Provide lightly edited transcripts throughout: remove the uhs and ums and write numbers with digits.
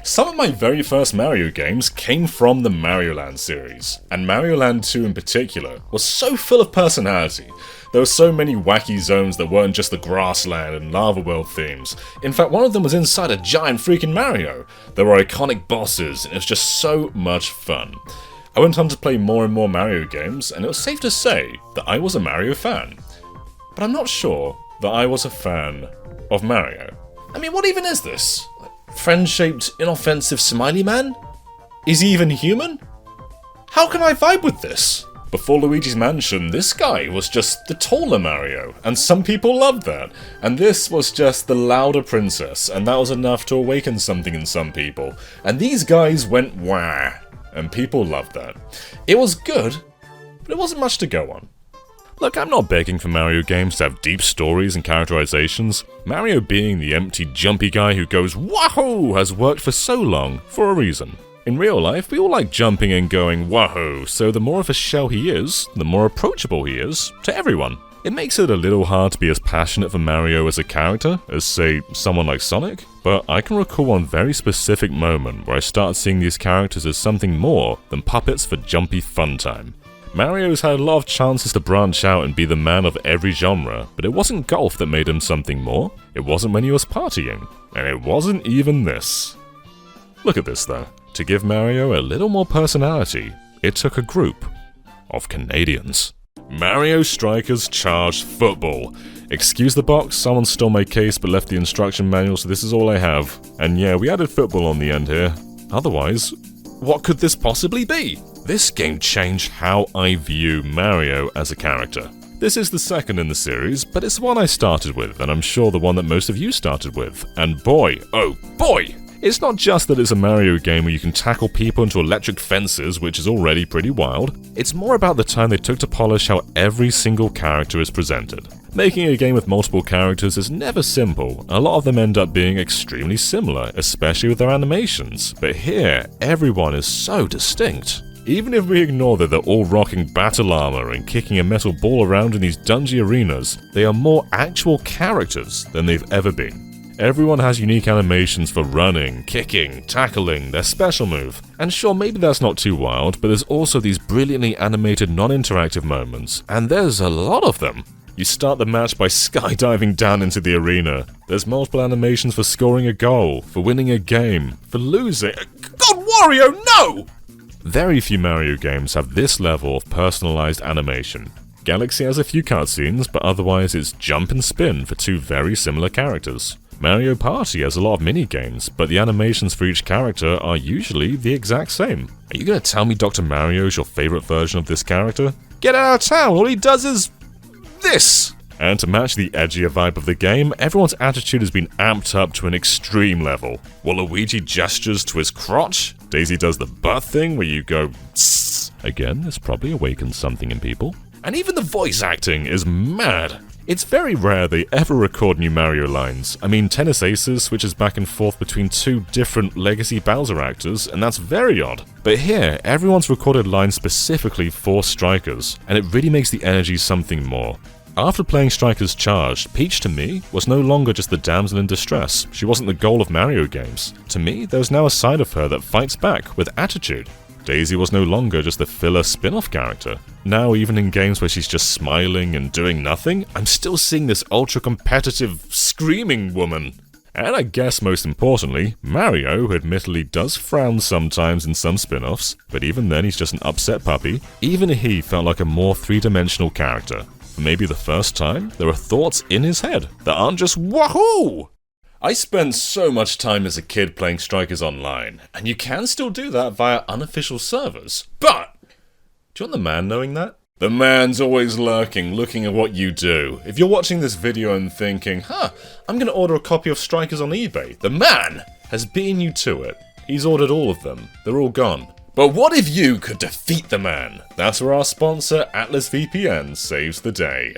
Some of my very first Mario games came from the Mario Land series, and Mario Land 2 in particular was so full of personality. There were so many wacky zones that weren't just the grassland and lava world themes. In fact, one of them was inside a giant freaking Mario. There were iconic bosses, and it was just so much fun. I went on to play more and more Mario games, and it was safe to say that I was a Mario fan. But I'm not sure that I was a fan of Mario. I mean, what even is this? Friend-shaped, inoffensive smiley man? Is he even human? How can I vibe with this? Before Luigi's Mansion, this guy was just the taller Mario, and some people loved that. And this was just the louder princess, and that was enough to awaken something in some people. And these guys went wah, and people loved that. It was good, but it wasn't much to go on. Look, I'm not begging for Mario games to have deep stories and characterizations. Mario being the empty, jumpy guy who goes wahoo has worked for so long for a reason. In real life, we all like jumping and going wahoo, so the more of a shell he is, the more approachable he is to everyone. It makes it a little hard to be as passionate for Mario as a character as, say, someone like Sonic, but I can recall one very specific moment where I started seeing these characters as something more than puppets for jumpy fun time. Mario's had a lot of chances to branch out and be the man of every genre, but it wasn't golf that made him something more, it wasn't when he was partying, and it wasn't even this. Look at this though. To give Mario a little more personality, it took a group of Canadians. Mario Strikers Charged Football. Excuse the box, someone stole my case but left the instruction manual, so this is all I have. And yeah, we added football on the end here. Otherwise, what could this possibly be? This game changed how I view Mario as a character. This is the second in the series, but it's the one I started with, and I'm sure the one that most of you started with. And boy, oh boy! It's not just that it's a Mario game where you can tackle people into electric fences, which is already pretty wild. It's more about the time they took to polish how every single character is presented. Making a game with multiple characters is never simple, and a lot of them end up being extremely similar, especially with their animations. But here, everyone is so distinct. Even if we ignore that they're all rocking battle armor and kicking a metal ball around in these dungy arenas, they are more actual characters than they've ever been. Everyone has unique animations for running, kicking, tackling, their special move. And sure, maybe that's not too wild, but there's also these brilliantly animated non-interactive moments, and there's a lot of them. You start the match by skydiving down into the arena. There's multiple animations for scoring a goal, for winning a game, for losing. God, Wario, no! Very few Mario games have this level of personalized animation. Galaxy has a few cutscenes, but otherwise it's jump and spin for two very similar characters. Mario Party has a lot of mini-games, but the animations for each character are usually the exact same. Are you gonna tell me Dr. Mario is your favorite version of this character? Get out of town, all he does is this! And to match the edgier vibe of the game, everyone's attitude has been amped up to an extreme level. Waluigi gestures to his crotch, Daisy does the butt thing where you go tss. Again, this probably awakens something in people. And even the voice acting is mad. It's very rare they ever record new Mario lines. I mean, Tennis Aces switches back and forth between two different legacy Bowser actors, and that's very odd. But here, everyone's recorded lines specifically for Strikers, and it really makes the energy something more. After playing Strikers Charged, Peach to me was no longer just the damsel in distress. She wasn't the goal of Mario games. To me, there was now a side of her that fights back with attitude. Daisy was no longer just a filler spin-off character. Now, even in games where she's just smiling and doing nothing, I'm still seeing this ultra-competitive, screaming woman. And I guess most importantly, Mario admittedly does frown sometimes in some spin-offs, but even then he's just an upset puppy. Even he felt like a more three-dimensional character. For maybe the first time, there are thoughts in his head that aren't just wahoo! I spent so much time as a kid playing Strikers Online, and you can still do that via unofficial servers, but do you want the man knowing that? The man's always lurking, looking at what you do. If you're watching this video and thinking, I'm gonna order a copy of Strikers on eBay, the man has beaten you to it. He's ordered all of them. They're all gone. But what if you could defeat the man? That's where our sponsor, Atlas VPN, saves the day.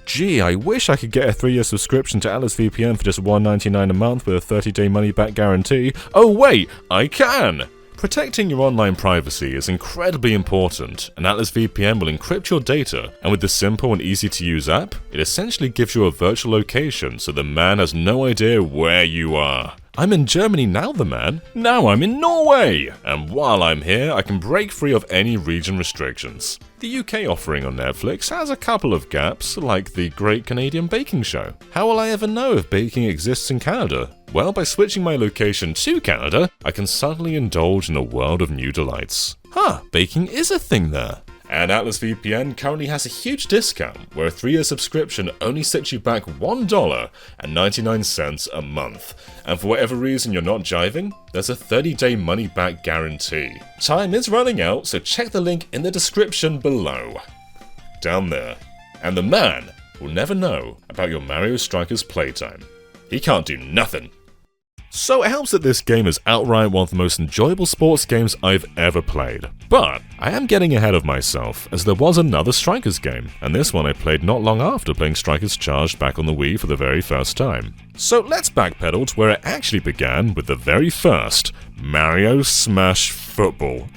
Gee, I wish I could get a 3-year subscription to Atlas VPN for just $1.99 a month with a 30-day money-back guarantee. Oh wait, I can! Protecting your online privacy is incredibly important, and Atlas VPN will encrypt your data, and with the simple and easy-to-use app, it essentially gives you a virtual location so the man has no idea where you are. I'm in Germany now, the man. Now I'm in Norway! And while I'm here, I can break free of any region restrictions. The UK offering on Netflix has a couple of gaps, like the Great Canadian Baking Show. How will I ever know if baking exists in Canada? Well, by switching my location to Canada, I can suddenly indulge in a world of new delights. Baking is a thing there. And Atlas VPN currently has a huge discount, where a 3-year subscription only sets you back $1.99 a month. And for whatever reason you're not jiving, there's a 30-day money-back guarantee. Time is running out, so check the link in the description below. Down there. And the man will never know about your Mario Strikers playtime. He can't do nothing. So it helps that this game is outright one of the most enjoyable sports games I've ever played. But I am getting ahead of myself, as there was another Strikers game, and this one I played not long after playing Strikers Charged back on the Wii for the very first time. So let's backpedal to where it actually began with the very first Mario Smash Football.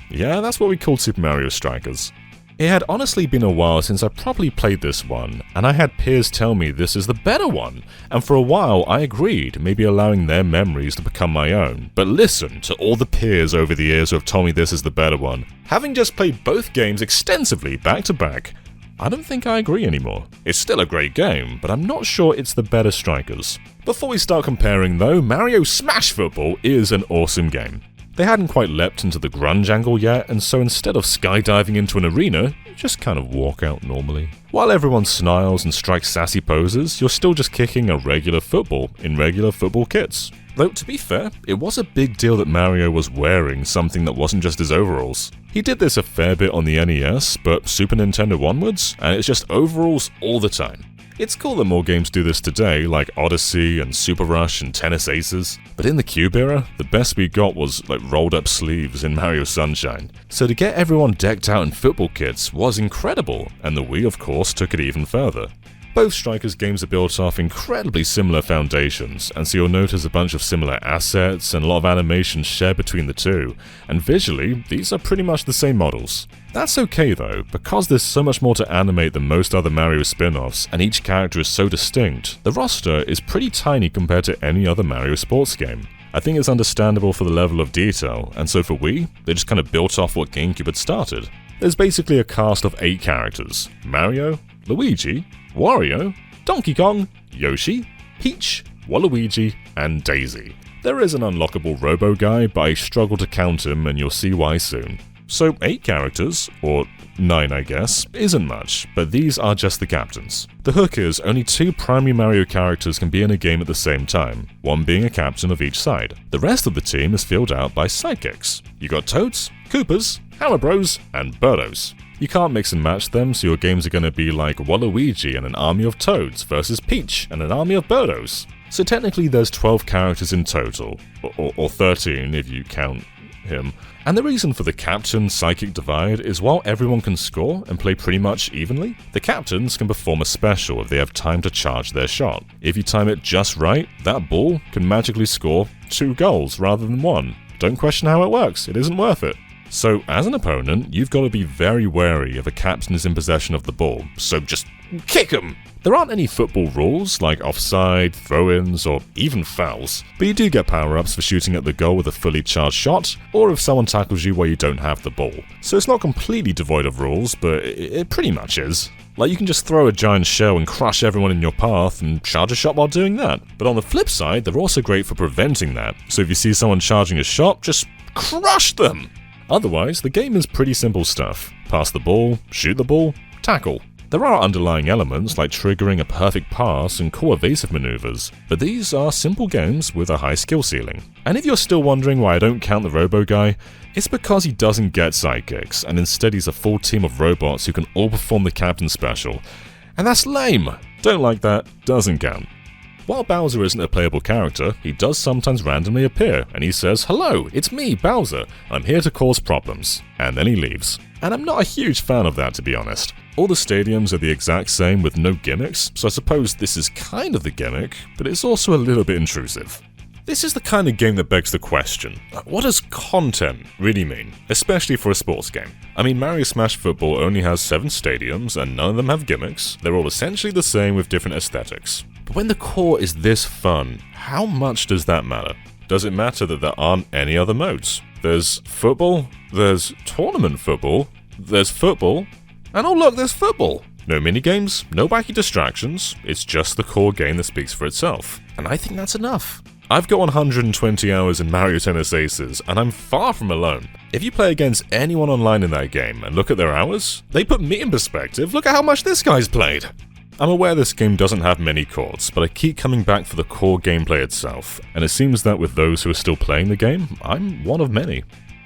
Yeah, that's what we called Super Mario Strikers. It had honestly been a while since I properly played this one, and I had peers tell me this is the better one, and for a while I agreed, maybe allowing their memories to become my own. But listen to all the peers over the years who have told me this is the better one. Having just played both games extensively back to back, I don't think I agree anymore. It's still a great game, but I'm not sure it's the better Strikers. Before we start comparing though, Mario Smash Football is an awesome game. They hadn't quite leapt into the grunge angle yet, and so instead of skydiving into an arena, you just kind of walk out normally. While everyone smiles and strikes sassy poses, you're still just kicking a regular football in regular football kits. Though, to be fair, it was a big deal that Mario was wearing something that wasn't just his overalls. He did this a fair bit on the NES, but Super Nintendo onwards, and it's just overalls all the time. It's cool that more games do this today, like Odyssey and Super Rush and Tennis Aces, but in the Cube era, the best we got was like rolled up sleeves in Mario Sunshine. So to get everyone decked out in football kits was incredible, and the Wii of course took it even further. Both Strikers games are built off incredibly similar foundations, and so you'll notice a bunch of similar assets and a lot of animations shared between the two, and visually, these are pretty much the same models. That's okay though, because there's so much more to animate than most other Mario spin-offs, and each character is so distinct, the roster is pretty tiny compared to any other Mario sports game. I think it's understandable for the level of detail, and so for Wii, they just kind of built off what GameCube had started. There's basically a cast of 8 characters: Mario, Luigi, Wario, Donkey Kong, Yoshi, Peach, Waluigi, and Daisy. There is an unlockable Robo guy, but I struggle to count him, and you'll see why soon. So 8 characters, or 9 I guess, isn't much, but these are just the captains. The hook is only 2 primary Mario characters can be in a game at the same time, one being a captain of each side. The rest of the team is filled out by sidekicks. You got Toads, Koopas, Hammer Bros, and Birdos. You can't mix and match them, so your games are going to be like Waluigi and an army of Toads versus Peach and an army of Birdos. So technically there's 12 characters in total, or 13 if you count him. And the reason for the captain-psychic divide is while everyone can score and play pretty much evenly, the captains can perform a special if they have time to charge their shot. If you time it just right, that ball can magically score 2 goals rather than 1. Don't question how it works, it isn't worth it. So, as an opponent, you've got to be very wary if a captain is in possession of the ball, so just kick him! There aren't any football rules, like offside, throw-ins, or even fouls, but you do get power-ups for shooting at the goal with a fully charged shot, or if someone tackles you where you don't have the ball. So it's not completely devoid of rules, but it pretty much is. Like, you can just throw a giant shell and crush everyone in your path and charge a shot while doing that. But on the flip side, they're also great for preventing that, so if you see someone charging a shot, just crush them! Otherwise, the game is pretty simple stuff. Pass the ball, shoot the ball, tackle. There are underlying elements like triggering a perfect pass and cool evasive maneuvers, but these are simple games with a high skill ceiling. And if you're still wondering why I don't count the Robo guy, it's because he doesn't get sidekicks, and instead he's a full team of robots who can all perform the captain special. And that's lame! Don't like that, doesn't count. While Bowser isn't a playable character, he does sometimes randomly appear, and he says, "Hello, it's me, Bowser. I'm here to cause problems." And then he leaves. And I'm not a huge fan of that, to be honest. All the stadiums are the exact same with no gimmicks, so I suppose this is kind of the gimmick, but it's also a little bit intrusive. This is the kind of game that begs the question, what does content really mean, especially for a sports game? I mean, Mario Smash Football only has 7 stadiums and none of them have gimmicks. They're all essentially the same with different aesthetics. But when the core is this fun, how much does that matter? Does it matter that there aren't any other modes? There's football, there's tournament football, there's football, and oh look, there's football! No minigames, no wacky distractions, it's just the core game that speaks for itself. And I think that's enough. I've got 120 hours in Mario Tennis Aces, and I'm far from alone. If you play against anyone online in that game and look at their hours, they put me in perspective. Look at how much this guy's played! I'm aware this game doesn't have many chords, but I keep coming back for the core gameplay itself, and it seems that with those who are still playing the game, I'm one of many.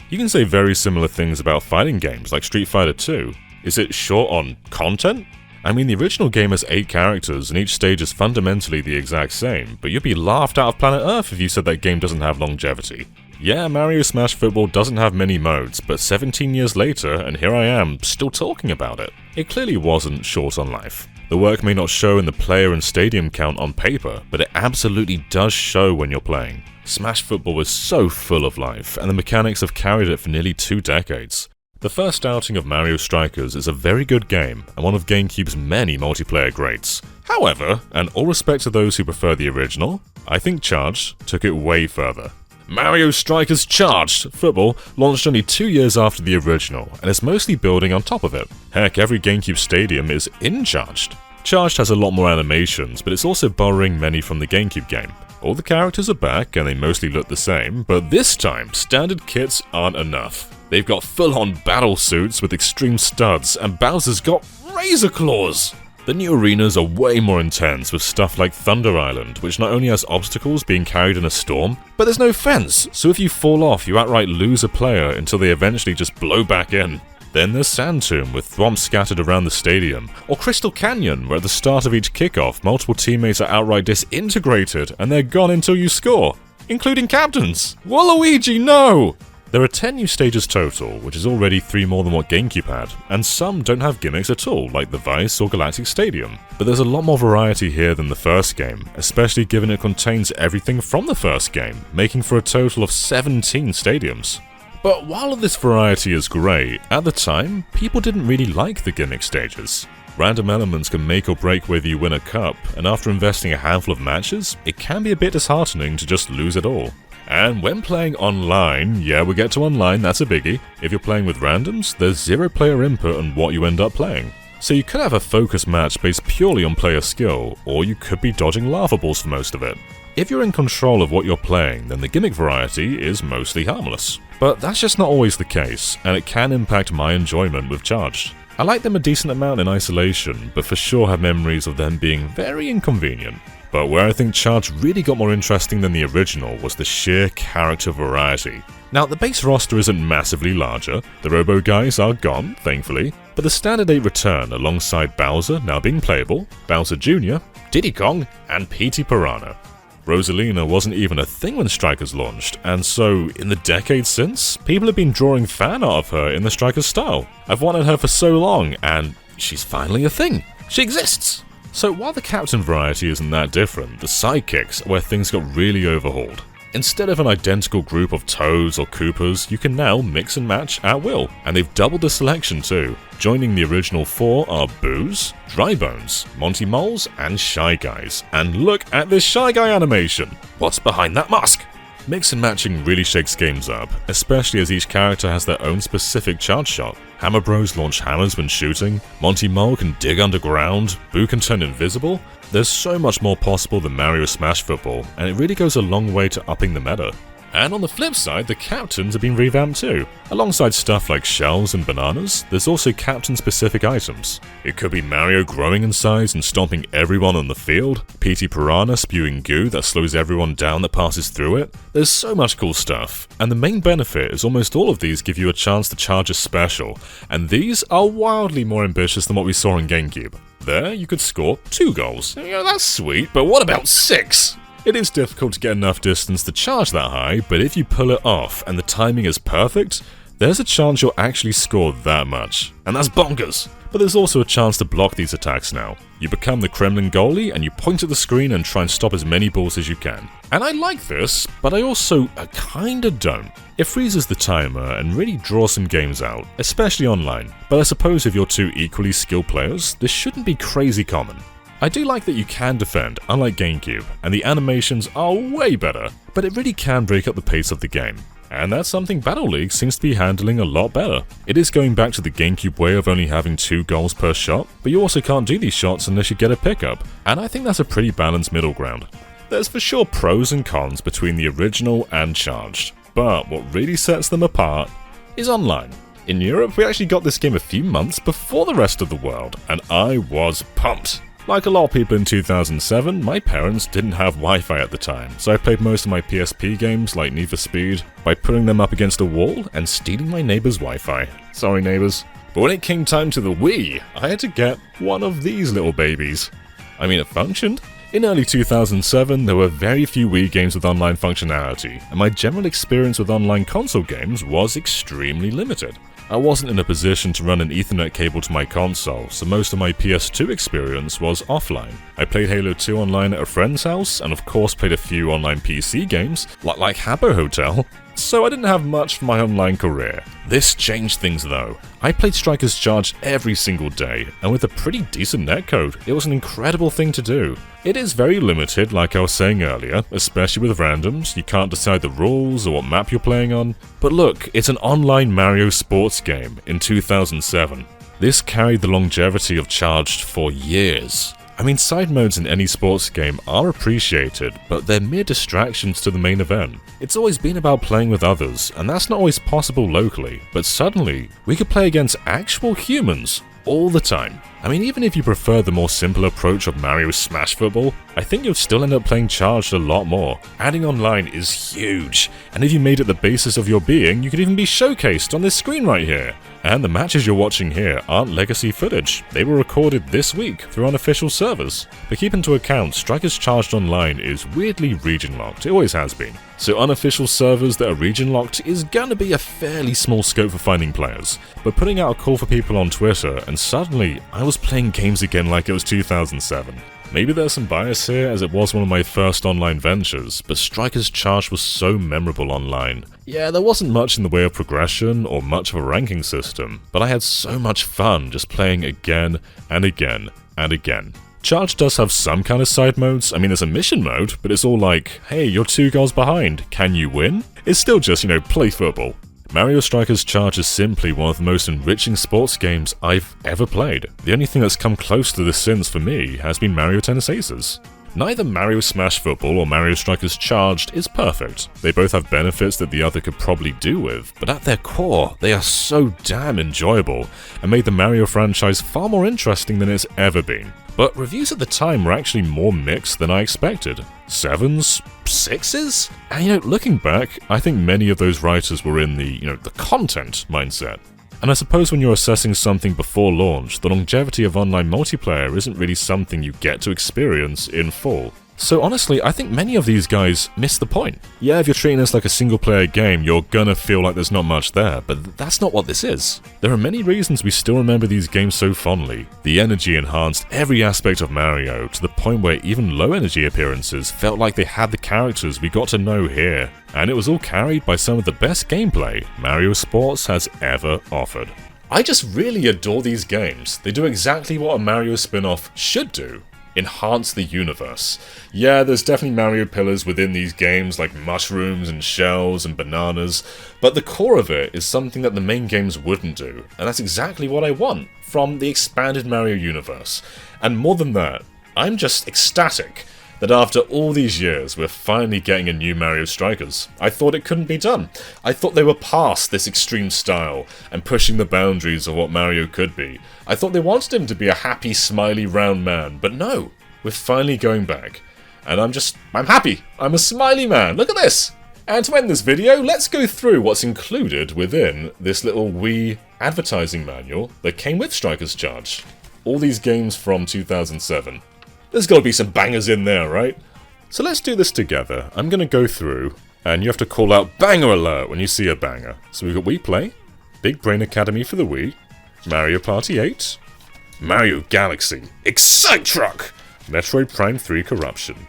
You can say very similar things about fighting games like Street Fighter 2. Is it short on content? I mean, the original game has 8 characters and each stage is fundamentally the exact same, but you'd be laughed out of planet Earth if you said that game doesn't have longevity. Yeah, Mario Smash Football doesn't have many modes, but 17 years later, and here I am, still talking about it. It clearly wasn't short on life. The work may not show in the player and stadium count on paper, but it absolutely does show when you're playing. Smash Football is so full of life, and the mechanics have carried it for nearly 2 decades. The first outing of Mario Strikers is a very good game, and one of GameCube's many multiplayer greats. However, and all respect to those who prefer the original, I think Charged took it way further. Mario Strikers Charged Football launched only 2 years after the original, and is mostly building on top of it. Heck, every GameCube stadium is in Charged. Charged has a lot more animations, but it's also borrowing many from the GameCube game. All the characters are back, and they mostly look the same, but this time, standard kits aren't enough. They've got full-on battle suits with extreme studs, and Bowser's got razor claws! The new arenas are way more intense with stuff like Thunder Island, which not only has obstacles being carried in a storm, but there's no fence, so if you fall off you outright lose a player until they eventually just blow back in. Then there's Sand Tomb with thwomps scattered around the stadium, or Crystal Canyon where at the start of each kickoff multiple teammates are outright disintegrated and they're gone until you score, including captains! Waluigi, no! There are 10 new stages total, which is already 3 more than what GameCube had, and some don't have gimmicks at all, like the Vice or Galactic Stadium. But there's a lot more variety here than the first game, especially given it contains everything from the first game, making for a total of 17 stadiums. But while all this variety is great, at the time, people didn't really like the gimmick stages. Random elements can make or break whether you win a cup, and after investing a handful of matches, it can be a bit disheartening to just lose it all. And when playing online, yeah, we get to online, that's a biggie. If you're playing with randoms, there's 0 player input on what you end up playing. So you could have a focus match based purely on player skill, or you could be dodging lava balls for most of it. If you're in control of what you're playing, then the gimmick variety is mostly harmless. But that's just not always the case, and it can impact my enjoyment with Charged. I like them a decent amount in isolation, but for sure have memories of them being very inconvenient. But where I think Charged really got more interesting than the original was the sheer character variety. Now, the base roster isn't massively larger, the Robo guys are gone, thankfully, but the Standard 8 return alongside Bowser now being playable, Bowser Jr., Diddy Kong, and P.T. Piranha. Rosalina wasn't even a thing when Strikers launched, and so, in the decades since, people have been drawing fan art of her in the Strikers style. I've wanted her for so long, and she's finally a thing. She exists! So while the captain variety isn't that different, the sidekicks are where things got really overhauled. Instead of an identical group of Toads or Koopas, you can now mix and match at will, and they've doubled the selection too. Joining the original 4 are Boos, Dry Bones, Monty Moles, and Shy Guys. And look at this Shy Guy animation! What's behind that mask? Mix and matching really shakes games up, especially as each character has their own specific charge shot. Hammer Bros launch hammers when shooting, Monty Mole can dig underground, Boo can turn invisible. There's so much more possible than Mario Smash Football, and it really goes a long way to upping the meta. And on the flip side, the captains have been revamped too. Alongside stuff like shells and bananas, there's also captain-specific items. It could be Mario growing in size and stomping everyone on the field, P.T. Piranha spewing goo that slows everyone down that passes through it. There's so much cool stuff, and the main benefit is almost all of these give you a chance to charge a special, and these are wildly more ambitious than what we saw in GameCube. There, you could score 2 goals. That's sweet, but what about 6? It is difficult to get enough distance to charge that high, but if you pull it off and the timing is perfect, there's a chance you'll actually score that much. And that's bonkers! But there's also a chance to block these attacks now. You become the Kremlin goalie and you point at the screen and try and stop as many balls as you can. And I like this, but I also kinda don't. It freezes the timer and really draws some games out, especially online. But I suppose if you're 2 equally skilled players, this shouldn't be crazy common. I do like that you can defend, unlike GameCube, and the animations are way better, but it really can break up the pace of the game. And that's something Battle League seems to be handling a lot better. It is going back to the GameCube way of only having 2 goals per shot, but you also can't do these shots unless you get a pickup, and I think that's a pretty balanced middle ground. There's for sure pros and cons between the original and Charged, but what really sets them apart is online. In Europe, we actually got this game a few months before the rest of the world, and I was pumped. Like a lot of people in 2007, my parents didn't have Wi-Fi at the time, so I played most of my PSP games like Need for Speed by putting them up against a wall and stealing my neighbor's Wi-Fi. Sorry neighbors. But when it came time to the Wii, I had to get one of these little babies. I mean, it functioned. In early 2007, there were very few Wii games with online functionality, and my general experience with online console games was extremely limited. I wasn't in a position to run an Ethernet cable to my console, so most of my PS2 experience was offline. I played Halo 2 online at a friend's house, and of course played a few online PC games, like Habbo Hotel, so I didn't have much for my online career. This changed things though. I played Strikers Charge every single day, and with a pretty decent netcode, it was an incredible thing to do. It is very limited, like I was saying earlier, especially with randoms. You can't decide the rules or what map you're playing on. But look, it's an online Mario sports game in 2007. This carried the longevity of Charged for years. I mean, side modes in any sports game are appreciated, but they're mere distractions to the main event. It's always been about playing with others, and that's not always possible locally, but suddenly, we could play against actual humans all the time. I mean, even if you prefer the more simple approach of Mario Smash Football, I think you'd still end up playing Charged a lot more. Adding online is huge, and if you made it the basis of your being, you could even be showcased on this screen right here. And the matches you're watching here aren't legacy footage, they were recorded this week through unofficial servers. But keep into account, Strikers Charged Online is weirdly region-locked, it always has been. So unofficial servers that are region-locked is gonna be a fairly small scope for finding players. But putting out a call for people on Twitter, and suddenly, I was playing games again like it was 2007. Maybe there's some bias here as it was one of my first online ventures, but Strikers Charged was so memorable online. Yeah, there wasn't much in the way of progression or much of a ranking system, but I had so much fun just playing again and again and again. Charged does have some kind of side modes. I mean, there's a mission mode, but it's all like, hey, you're 2 goals behind, can you win? It's still just, play football. Mario Strikers Charge is simply one of the most enriching sports games I've ever played. The only thing that's come close to this since for me has been Mario Tennis Aces. Neither Mario Smash Football or Mario Strikers Charged is perfect. They both have benefits that the other could probably do with, but at their core, they are so damn enjoyable and made the Mario franchise far more interesting than it's ever been. But reviews at the time were actually more mixed than I expected. 7s? 6s? And looking back, I think many of those writers were in the content mindset. And I suppose when you're assessing something before launch, the longevity of online multiplayer isn't really something you get to experience in full. So honestly, I think many of these guys miss the point. Yeah, if you're treating this like a single-player game, you're gonna feel like there's not much there, but that's not what this is. There are many reasons we still remember these games so fondly. The energy enhanced every aspect of Mario, to the point where even low-energy appearances felt like they had the characters we got to know here. And it was all carried by some of the best gameplay Mario Sports has ever offered. I just really adore these games. They do exactly what a Mario spin-off should do. Enhance the universe. Yeah, there's definitely Mario pillars within these games like mushrooms and shells and bananas, but the core of it is something that the main games wouldn't do, and that's exactly what I want from the expanded Mario universe. And more than that, I'm just ecstatic that after all these years we're finally getting a new Mario Strikers. I thought it couldn't be done. I thought they were past this extreme style and pushing the boundaries of what Mario could be. I thought they wanted him to be a happy, smiley, round man, but no, we're finally going back. And I'm happy. I'm a smiley man. Look at this! And to end this video, let's go through what's included within this little Wii advertising manual that came with Strikers Charge. All these games from 2007. There's got to be some bangers in there, right? So let's do this together. I'm going to go through, and you have to call out banger alert when you see a banger. So we've got Wii Play, Big Brain Academy for the Wii, Mario Party 8, Mario Galaxy, Excite Truck, Metroid Prime 3 Corruption,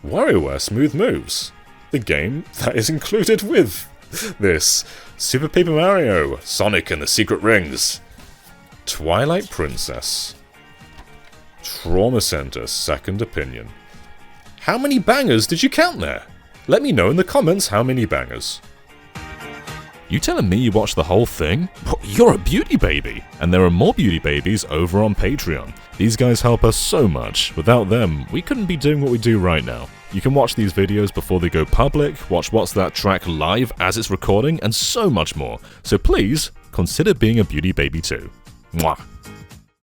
WarioWare Smooth Moves, the game that is included with this, Super Paper Mario, Sonic and the Secret Rings, Twilight Princess, Trauma Center Second Opinion. How many bangers did you count there? Let me know in the comments how many bangers. You telling me you watched the whole thing? You're a beauty baby! And there are more beauty babies over on Patreon. These guys help us so much. Without them, we couldn't be doing what we do right now. You can watch these videos before they go public, watch What's That track live as it's recording, and so much more. So please, consider being a beauty baby too. Mwah!